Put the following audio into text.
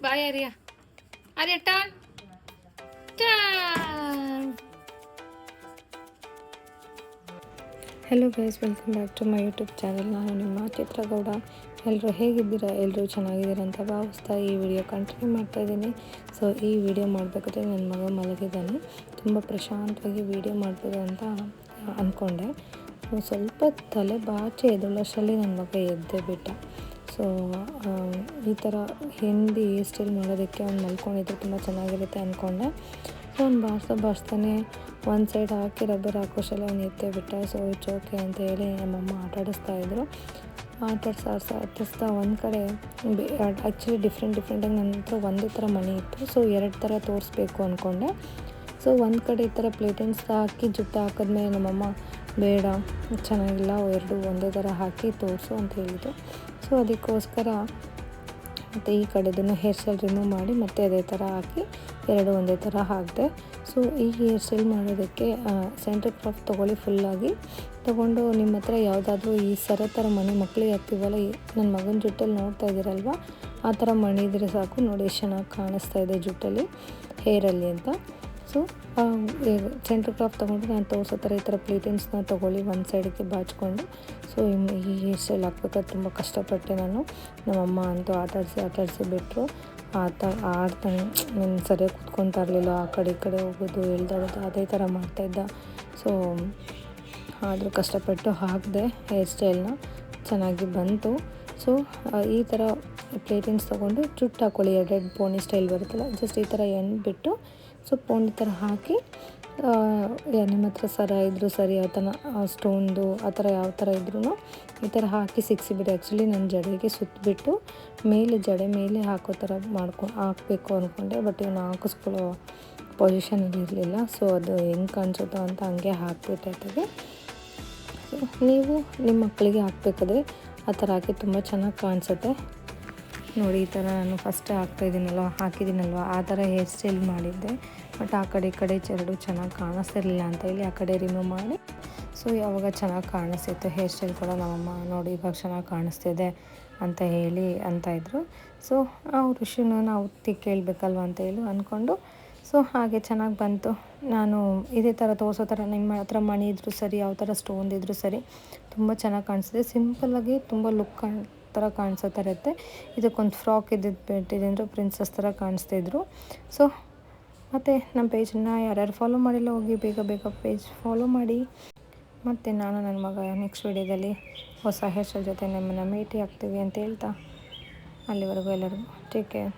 Bye Arya. Arya turn turn. Hello guys, welcome back to my YouTube channel. ನಾನು ನಿಮ್ಮ ಚಿತ್ರಗೌಡ. ಎಲ್ಲರೂ ಹೇಗಿದ್ದೀರಾ? ಎಲ್ಲರೂ ಚೆನ್ನಾಗಿದ್ದೀರಾ ಅಂತ ಭಾವಿಸ್ತಾ ಈ ವಿಡಿಯೋ ಕಂಟಿನ್ಯೂ ಮಾಡ್ತಾಯಿದ್ದೀನಿ. ಸೊ ಈ ವಿಡಿಯೋ ಮಾಡಬೇಕಾದ್ರೆ ನನ್ನ ಮಗ ಮಲಗಿದ್ದಾನೆ. ತುಂಬ ಪ್ರಶಾಂತವಾಗಿ ವಿಡಿಯೋ ಮಾಡ್ಬೋದು ಅಂತ ಅಂದ್ಕೊಂಡೆ. ಸ್ವಲ್ಪ ತಲೆ ಬಾಚಿ ಎದ್ದೇಳೋಷ್ಟರಲ್ಲಿ ನನ್ನ ಮಗ ಎದ್ದೇ ಬಿಟ್ಟ. ಸೊ ಈ ಥರ ಹಿಂದಿ ಹೇರ್ ಸ್ಟೈಲ್ ಮಾಡೋದಕ್ಕೆ ಅವ್ನು ಮಲ್ಕೊಂಡಿದ್ರೆ ತುಂಬ ಚೆನ್ನಾಗಿರುತ್ತೆ ಅಂದ್ಕೊಂಡೆ. ಸೊ ಅವ್ನು ಬಾರಿಸ್ತಾನೆ ಒಂದು ಸೈಡ್ ಹಾಕಿ ರಬ್ಬರ್ ಹಾಕೋಷ್ಟಲ್ಲ ಅವ್ನು ಎತ್ತೇ ಬಿಟ್ಟ. ಸೊ ಚೋಕೆ ಅಂತ ಹೇಳಿ ನಮ್ಮಮ್ಮ ಆಟಾಡಿಸ್ತಾಯಿದ್ರು. ಆಟಾಡಿಸ್ತಾ ಒಂದು ಕಡೆ ಆ್ಯಕ್ಚುಲಿ ಡಿಫ್ರೆಂಟಾಗಿ ನನ್ನ ಹತ್ರ ಒಂದೇ ಥರ ಮಣಿ ಇತ್ತು. ಸೊ ಎರಡು ಥರ ತೋರಿಸ್ಬೇಕು ಅಂದ್ಕೊಂಡೆ. ಸೊ ಒಂದು ಕಡೆ ಈ ಥರ ಪ್ಲೇಟಿಂಗ್ಸ್ ಹಾಕಿ ಜುಟ್ಟು ಹಾಕಿದ್ಮೇಲೆ ನಮ್ಮಮ್ಮ ಬೇಡ, ಚೆನ್ನಾಗಿಲ್ಲ, ಎರಡು ಒಂದೇ ಥರ ಹಾಕಿ ತೋರಿಸು ಅಂತ ಹೇಳಿದರು. ಸೊ ಅದಕ್ಕೋಸ್ಕರ ಮತ್ತು ಈ ಕಡೆದನ್ನು ಹೇರ್ ಸ್ಟೈಲ್ ರಿಮೂವ್ ಮಾಡಿ ಮತ್ತು ಅದೇ ಥರ ಹಾಕಿ ಎರಡು ಒಂದೇ ಥರ ಹಾಕಿದೆ. ಸೊ ಈ ಹೇರ್ ಸ್ಟೈಲ್ ಮಾಡೋದಕ್ಕೆ ಸೆಂಟರ್ ಕ್ರಾಫ್ ತೊಗೊಳ್ಳಿ. ಫುಲ್ಲಾಗಿ ತೊಗೊಂಡು ನಿಮ್ಮ ಹತ್ರ ಯಾವುದಾದ್ರೂ ಈ ಸರ ಥರ ಮಣಿ ಮಕ್ಕಳಿಗೆ ಹಾಕ್ತೀವಲ್ಲ, ನನ್ನ ಮಗನ ಜುಟ್ಟಲ್ಲಿ ನೋಡ್ತಾ ಇದ್ದೀರಲ್ವ, ಆ ಥರ ಮಣಿ ಇದ್ದರೆ ಸಾಕು. ನೋಡಿ ಎಷ್ಟು ಚೆನ್ನಾಗಿ ಕಾಣಿಸ್ತಾ ಇದೆ ಜುಟ್ಟಲ್ಲಿ, ಹೇರಲ್ಲಿ ಅಂತ. ಸೊ ಸೆಂಟರ್ ಕ್ರಾಫ್ ತೊಗೊಂಡು ನಾನು ತೋರಿಸೋ ಥರ ಈ ಥರ ಪ್ಲೇಟಿಂಗ್ಸ್ನ ತೊಗೊಳ್ಳಿ, ಒಂದು ಸೈಡಿಗೆ ಬಾಚಿಕೊಂಡು. ಸೊ ಈ ಹೇರ್ ಸ್ಟೈಲ್ ಹಾಕ್ಬೇಕಾದ್ರೆ ತುಂಬ ಕಷ್ಟಪಟ್ಟೆ ನಾನು. ನಮ್ಮಮ್ಮ ಅಂತೂ ಆಟಾಡಿಸಿ ಬಿಟ್ಟರು. ಆಡ್ತಾನೆ ನಾನು ಸರಿಯಾಗಿ ಕೂತ್ಕೊತಾ ಇರಲಿಲ್ಲ, ಆ ಕಡೆ ಈ ಕಡೆ ಹೋಗೋದು ಎಳ್ದಾಡೋದು ಅದೇ ಥರ ಮಾಡ್ತಾಯಿದ್ದ. ಸೊ ಆದರೂ ಕಷ್ಟಪಟ್ಟು ಹಾಕಿದೆ ಹೇರ್ ಸ್ಟೈಲ್ನ, ಚೆನ್ನಾಗಿ ಬಂತು. ಸೊ ಈ ಥರ ಪ್ಲೇಟಿಂಗ್ಸ್ ತೊಗೊಂಡು ಜುಟ್ಟು ಹಾಕ್ಕೊಳ್ಳಿ. ಎರಡು ಪೋನಿ ಸ್ಟೈಲ್ ಬರುತ್ತಲ್ಲ, ಜಸ್ಟ್ ಈ ಥರ ಬಿಟ್ಟು ಸೊ ಪೋನಿ ಥರ ಹಾಕಿ, ನಿಮ್ಮ ಹತ್ರ ಸರ ಇದ್ದರೂ ಸರಿ, ಆ ಥರ ಸ್ಟೋನ್ದು ಆ ಥರ ಯಾವ ಥರ ಇದ್ರೂ ಈ ಥರ ಹಾಕಿ ಸಿಕ್ಸಿಬಿಡಿ. ಆ್ಯಕ್ಚುಲಿ ನನ್ನ ಜಡೆಗೆ ಸುತ್ತಬಿಟ್ಟು ಮೇಲೆ ಜಡೆ ಮೇಲೆ ಹಾಕೋ ಥರ ಹಾಕಬೇಕು ಅಂದ್ಕೊಂಡೆ. ಬಟ್ ಇವನು ಹಾಕಿಸ್ಕೊಳ್ಳೋ ಪೊಸಿಷನಲ್ಲಿ ಇರಲಿಲ್ಲ. ಸೊ ಅದು ಹೆಂಗೆ ಕಾಣಿಸುತ್ತೋ ಅಂತ ಹಂಗೆ ಹಾಕಿಬಿಟ್ಟೆ ಅದಕ್ಕೆ. ಸೊ ನೀವು ನಿಮ್ಮ ಮಕ್ಕಳಿಗೆ ಹಾಕಬೇಕಾದ್ರೆ ಆ ಥರ ಹಾಕಿ ತುಂಬ ಚೆನ್ನಾಗಿ ಕಾಣಿಸುತ್ತೆ. ನೋಡಿ, ಈ ಥರ ನಾನು ಫಸ್ಟ್ ಹಾಕಿದ್ದೀನಲ್ವ ಆ ಥರ ಹೇರ್ ಸ್ಟೈಲ್ ಮಾಡಿದ್ದೆ. ಬಟ್ ಆ ಕಡೆ ಈ ಕಡೆ ಎರಡು ಚೆನ್ನಾಗಿ ಕಾಣಿಸ್ತಿರ್ಲಿಲ್ಲ ಅಂತ ಹೇಳಿ ಆ ಕಡೆ ರಿಮೂವ್ ಮಾಡಿ, ಸೊ ಯಾವಾಗ ಚೆನ್ನಾಗಿ ಕಾಣಿಸ್ತಿತ್ತು ಹೇರ್ ಸ್ಟೈಲ್ ಕೂಡ ನಮ್ಮಮ್ಮ ನೋಡಿ ಇವಾಗ ಚೆನ್ನಾಗಿ ಕಾಣಿಸ್ತಿದೆ ಅಂತ ಹೇಳಿ ಅಂತಾಯಿದ್ರು. ಸೊ ಅವ್ರ ವಿಷಯನ ನಾವು ಕೇಳಬೇಕಲ್ವ ಅಂತ ಹೇಳಿ ಅಂದ್ಕೊಂಡು, ಸೊ ಹಾಗೆ ಚೆನ್ನಾಗಿ ಬಂತು. ನಾನು ಇದೇ ಥರ ತೋರಿಸೋ ಥರ ನಿಮ್ಮ ಹತ್ರ ಮಣಿ ಇದ್ದರೂ ಸರಿ, ಯಾವ ಥರ ಸ್ಟೋನ್ ಇದ್ದರೂ ಸರಿ, ತುಂಬ ಚೆನ್ನಾಗಿ ಕಾಣಿಸ್ತಿದೆ. ಸಿಂಪಲ್ಲಾಗಿ ತುಂಬ ಲುಕ್ ಥರ ಕಾಣಿಸೋ ಥರ ಇರುತ್ತೆ. ಇದಕ್ಕೊಂದು ಫ್ರಾಕ್ ಬಿಟ್ಟಿದೆ ಅಂದರೆ ಪ್ರಿನ್ಸಸ್ ಥರ ಕಾಣಿಸ್ತಿದ್ರು. ಸೊ ಮತ್ತು ನಮ್ಮ ಪೇಜನ್ನ ಯಾರ್ಯಾರು ಫಾಲೋ ಮಾಡಿಲ್ಲ ಹೋಗಿ ಬೇಗ ಪೇಜ್ ಫಾಲೋ ಮಾಡಿ. ಮತ್ತು ನಾನು ನನ್ನ ಮಗ ನೆಕ್ಸ್ಟ್ ವಿಡಿಯೋದಲ್ಲಿ ಹೊಸ ಹೇರ್ ಸ್ಟೈಲ್ ಜೊತೆ ನಮ್ಮನ್ನು ಭೇಟಿ ಆಗ್ತೀವಿ ಅಂತ ಹೇಳ್ತಾ, ಅಲ್ಲಿವರೆಗೂ ಎಲ್ಲರಿಗೂ ಟೇಕ್ ಕೇರ್.